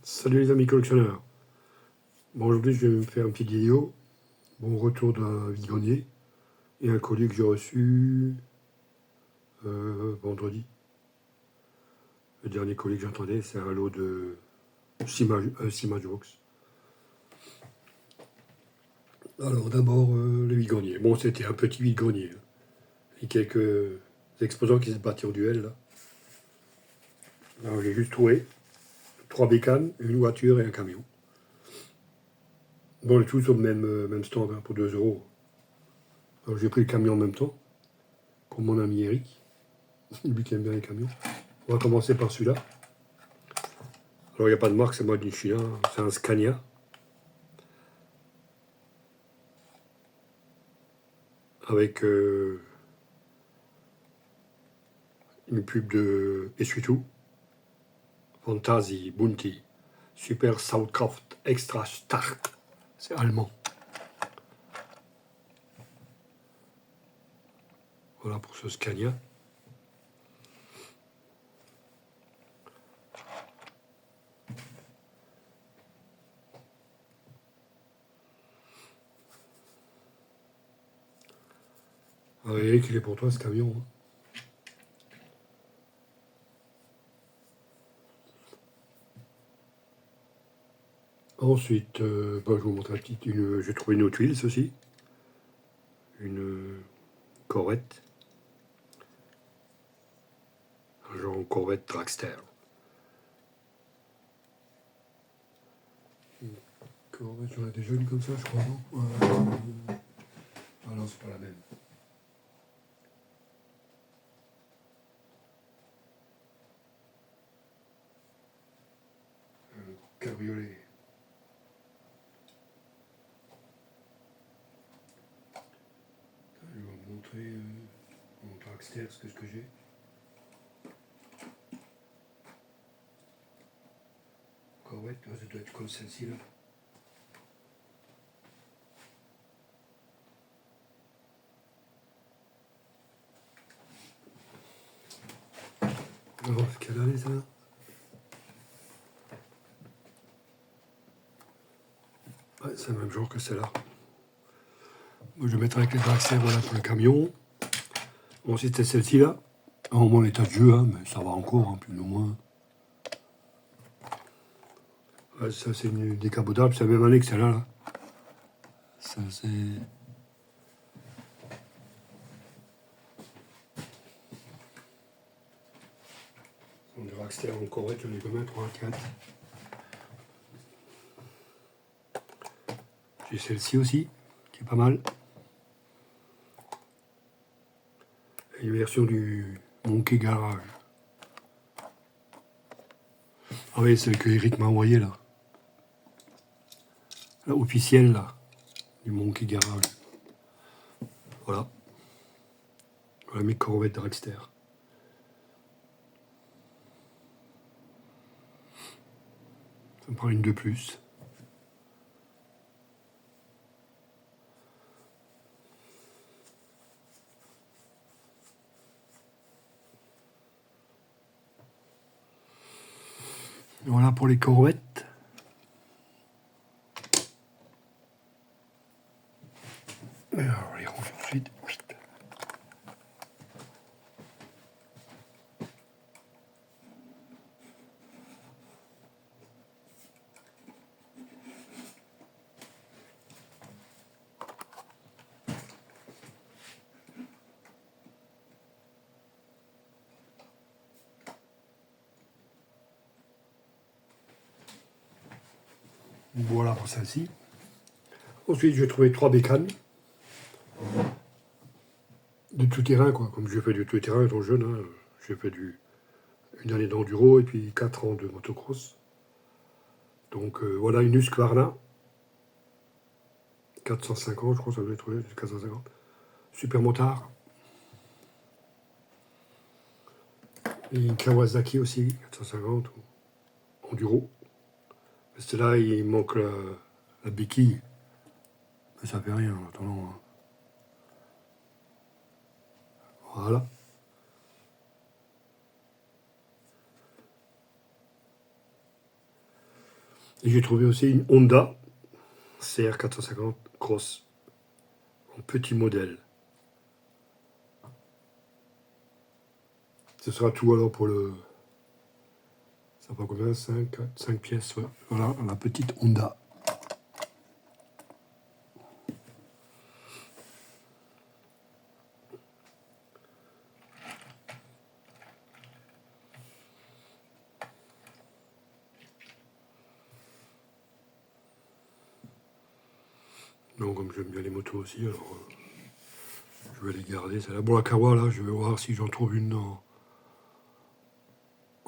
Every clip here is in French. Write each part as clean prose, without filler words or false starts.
Salut les amis collectionneurs. Bon, aujourd'hui je vais me faire une petite vidéo. Bon retour d'un vide-grenier et un colis que j'ai reçu vendredi. Le dernier colis que j'attendais, c'est un lot de Simage Box. Alors d'abord le vide-grenier. Bon, c'était un petit vide-grenier. Et quelques exposants qui se battaient au duel là. Alors j'ai juste trouvé 3 bécanes, une voiture et un camion. Bon, les tout sur le même stand hein, pour 2 euros. Alors j'ai pris le camion en même temps, pour mon ami Eric, lui qui aime bien les camions. On va commencer par celui-là. Alors il n'y a pas de marque, c'est moi d'une Chine, c'est un Scania. Avec une pub de Essuie-tout. Fantasy Bounty. Super Soundcraft Extra Start. C'est allemand. Voilà pour ce Scania. Alors, Eric, il est pour toi ce camion. Hein. Ensuite, je vous montre j'ai trouvé une autre Wheels aussi. Une Corvette. Un genre Corvette Dragster. Une Corvette, j'en ai déjà une comme ça, je crois, non ah non, c'est pas la même. Cabriolet. Je vais vous montrer mon Dragster, ce que j'ai. Corvette, ça doit être comme celle-ci là. Alors, quelle année ça? Ouais, c'est le même genre que celle-là. Moi, je vais mettre avec les dragsters, voilà, pour le camion. Ensuite, c'est celle-ci là. En moins l'état de jeu, hein, mais ça va encore, hein, plus ou moins. Ouais, ça, c'est une décapotable, c'est la même année que celle-là. Là. Ça, c'est. On dragster en Corvette, j'en ai combien? 3, 4. J'ai celle-ci aussi, qui est pas mal. Et une version du Monkey Garage. Ah oui, celle que Eric m'a envoyée là. La officielle là, du Monkey Garage. Voilà. Voilà mes Corvette dragster. Ça me prend une de plus. Voilà pour les Corvettes. Alors, les range ensuite. Voilà pour celle-ci. Ensuite, j'ai trouvé 3 bécanes. De tout terrain, quoi. Comme j'ai fait du tout terrain étant jeune, hein. J'ai fait une année d'enduro et puis 4 ans de motocross. Donc voilà une Husqvarna. 450, je crois que ça doit être 450. Super motard. Et une Kawasaki aussi, 450. Enduro. Là, il manque la béquille. Mais ça fait rien en attendant. Hein. Voilà. Et j'ai trouvé aussi une Honda CR450 Cross en petit modèle. Ce sera tout alors pour le... Ça va combien? 5 pièces, ouais. Voilà, la petite Honda. Donc comme j'aime bien les motos aussi, alors je vais les garder. C'est la Bon, Kawa, là, je vais voir si j'en trouve une en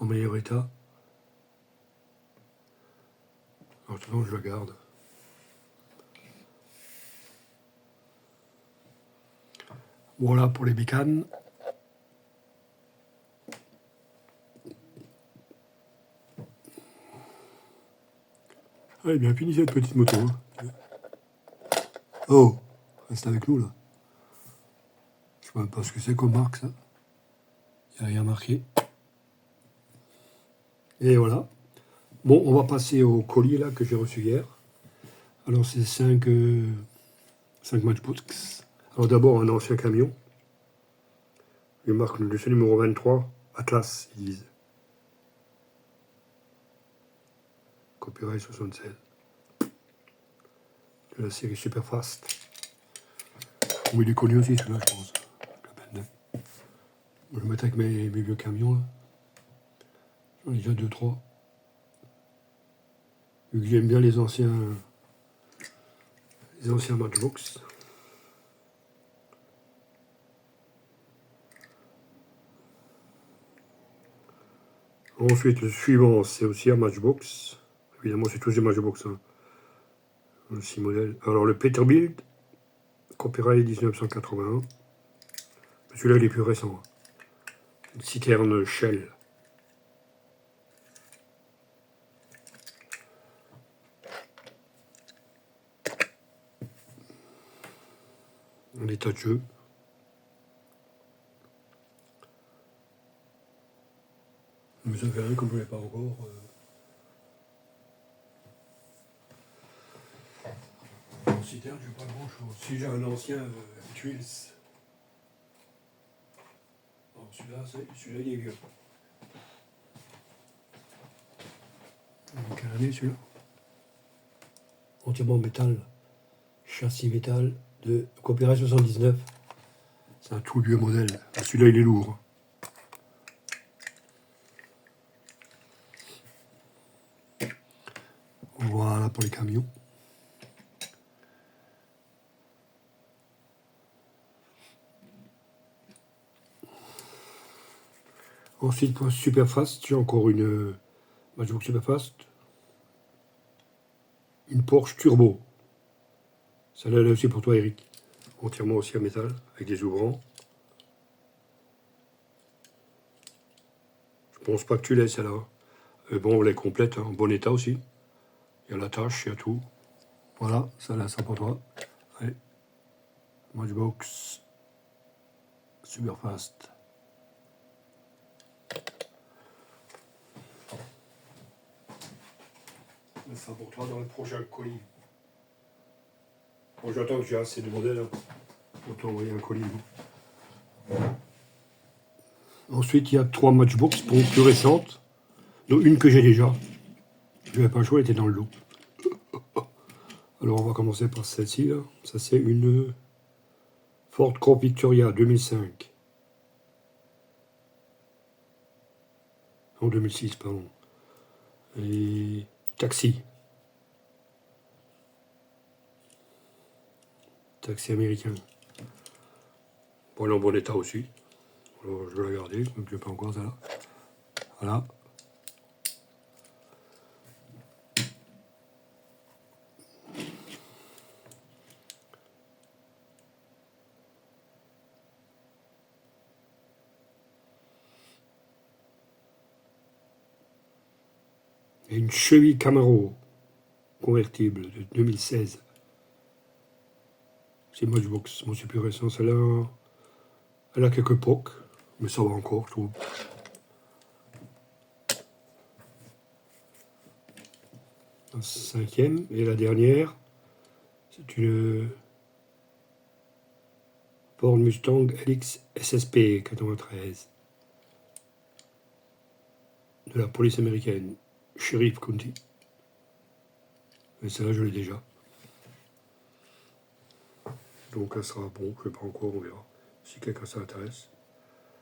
meilleur état. Alors sinon je la garde. Voilà pour les bécanes. Elle est bien finie cette petite moto. Hein. Oh, reste avec nous là. Je sais même pas ce que c'est comme marque ça. Il n'y a rien marqué. Et voilà. Bon, on va passer au colis là que j'ai reçu hier. Alors c'est 5 Matchbox. Alors d'abord un ancien camion. Il marque le dossier numéro 23, Atlas, ils disent. Copyright 76. De la série Superfast. Bon, il est connu aussi celui-là, je pense. Je vais le mettre avec mes vieux camions là. J'en ai déjà 2-3. Vu que j'aime bien les anciens Matchbox. Ensuite, le suivant, c'est aussi un Matchbox. Évidemment, c'est tous des Matchbox. Hein. 6 modèles. Alors, le Peterbilt, copyright 1981. Celui-là, il est plus récent. Une citerne Shell. En état de jeu. Mais ça fait rien comme je ne l'ai pas encore. En citerne, je n'ai pas grand chose. Si j'ai un ancien Twills. Bon, celui-là, il est vieux. Quelle année celui-là? Entièrement métal. Châssis métal de copyright 79. C'est un tout vieux modèle. Celui-là, il est lourd. Voilà pour les camions. Ensuite, pour Superfast, j'ai encore une Matchbox Superfast. Une Porsche Turbo. Celle-là, elle est aussi pour toi, Eric. Entièrement aussi en métal, avec des ouvrants. Je pense pas que tu l'aies, celle-là. Mais bon, elle est complète, hein, en bon état aussi. Il y a la tâche, il y a tout. Voilà, celle-là, ça pour toi. Allez. Matchbox Superfast. Ça sera pour toi dans le prochain colis. Bon, j'attends que j'ai assez de modèles hein, pour t'envoyer un colis. Ensuite, il y a 3 Matchbox pour plus récentes, dont une que j'ai déjà. Je n'avais pas le choix, elle était dans le lot. Alors, on va commencer par celle-ci. Là. Ça, c'est une Ford Corp Victoria 2005. En 2006, pardon. Et taxi. Taxi américain. Bon, elle est en bon état aussi. Alors, je vais la garder, donc je n'ai pas encore ça là. Voilà. Et une Chevy Camaro convertible de 2016. C'est Matchbox. Moi, c'est plus récent. Celle-là, elle a quelques pocs, mais ça va encore, je trouve. La 5e. Et la dernière, c'est une Ford Mustang LX SSP 93 de la police américaine, Sheriff County. Et celle-là, je l'ai déjà. Donc, elle sera bon, je ne sais pas encore, on verra. Si quelqu'un s'intéresse.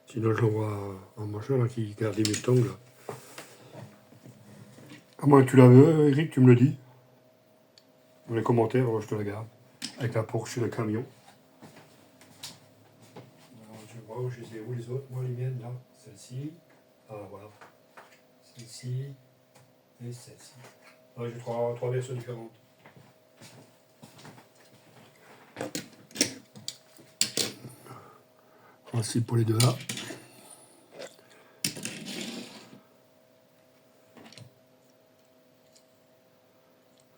Sinon, je l'envoie à un machin là, qui garde des Mustangs. Là. À moins que tu la veux, Eric, tu me le dis. Dans les commentaires, je te la garde. Avec la Porsche et le camion. Alors, je vois où je les ai où les autres. Moi, les miennes, là, celle-ci. Ah, voilà. Celle-ci. Et celle-ci. Ah, j'ai trois versions différentes. Voici pour les deux là.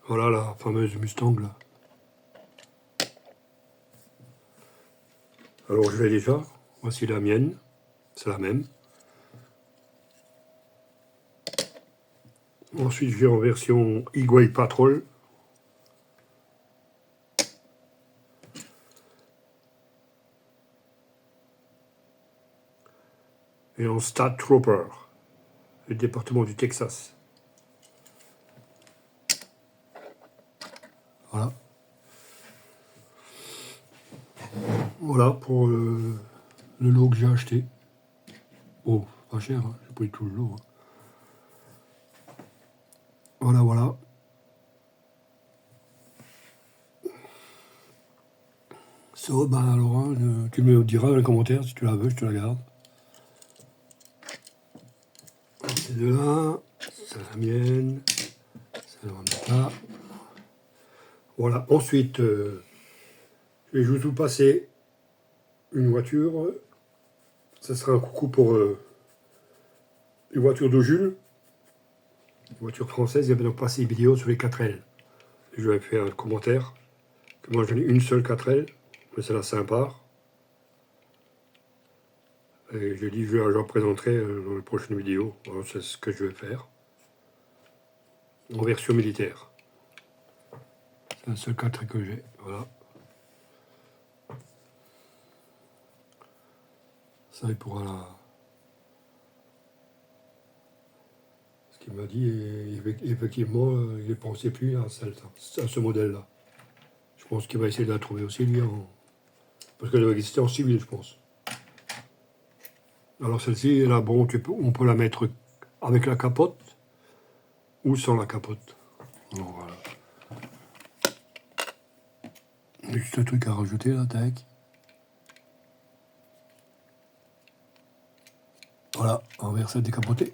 Voilà la fameuse Mustang là. Alors je l'ai déjà. Voici la mienne. C'est la même. Ensuite je vais en version Highway Patrol. Et en State Trooper. Le département du Texas. Voilà. Voilà pour le lot que j'ai acheté. Oh, pas cher, hein. J'ai pris tout le lot. Hein. Voilà, voilà. So, ben alors, hein, tu me diras dans les commentaires si tu la veux, je te la garde. C'est de là, c'est la mienne, c'est là. Voilà, ensuite, je vais vous passer une voiture. Ça sera un coucou pour une voiture de Jules, une voiture française. Il va donc passer une vidéo sur les 4L. Je vais faire un commentaire que moi j'en ai une seule 4L, mais c'est la sympa. Et j'ai dit je la présenterai dans les prochaines vidéos. Voilà, c'est ce que je vais faire. En version militaire. C'est la seule 4 que j'ai. Voilà. Ça, il pourra la. Ce qu'il m'a dit, et effectivement, il ne pensait plus à ce modèle-là. Je pense qu'il va essayer de la trouver aussi, lui, parce qu'elle doit exister en civil, je pense. Alors celle-ci, là, bon, on peut la mettre avec la capote ou sans la capote. Alors voilà. Juste un truc à rajouter là, tac. Voilà, renverser décapoté.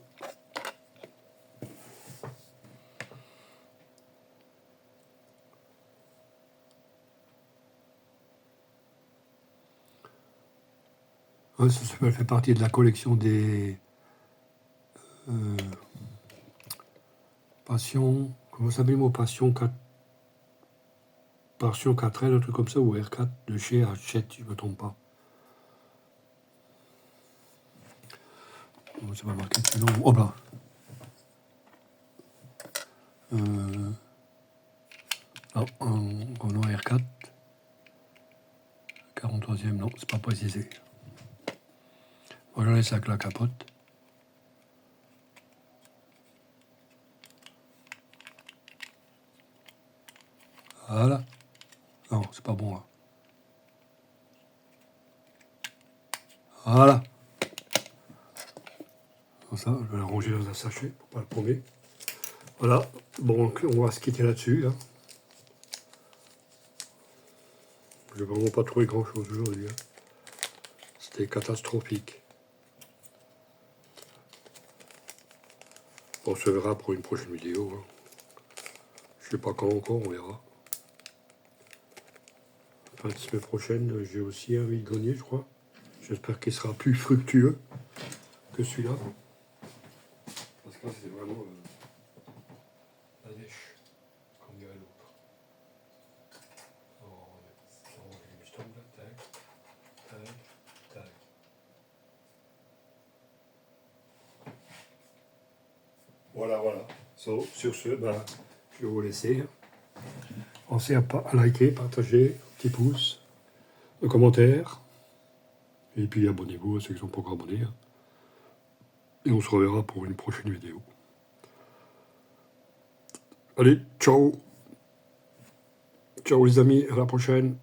Ouais, ça fait partie de la collection des Passion. Comment ça s'appelle le mot Passion 4 Passion 4L, un truc comme ça, ou R4 de chez Hachette, si je ne me trompe pas. C'est pas marqué dessus, non. Oh là. En R4. 43e, non, c'est pas précisé. Voilà, laisse avec la capote. Voilà. Non, c'est pas bon là. Voilà. Comme ça, je vais la ranger dans un sachet pour pas le paumer. Voilà. Bon, on va se quitter là-dessus. Hein. Je n'ai vraiment pas trouvé grand-chose aujourd'hui. Hein. C'était catastrophique. On se verra pour une prochaine vidéo. Hein. Je sais pas quand encore, on verra. Fin de semaine prochaine, j'ai aussi un vide-grenier, je crois. J'espère qu'il sera plus fructueux que celui-là. Parce que là, c'est vraiment la dèche, comme dirait l'autre. Alors, on va les Mustangs, là, tac, tac, tac. Voilà, voilà. So, sur ce, ben, Je vais vous laisser. Pensez à liker, partager, petit pouce, un commentaire. Et puis abonnez-vous à ceux qui ne sont pas encore abonnés. Et on se reverra pour une prochaine vidéo. Allez, ciao. Ciao les amis, à la prochaine.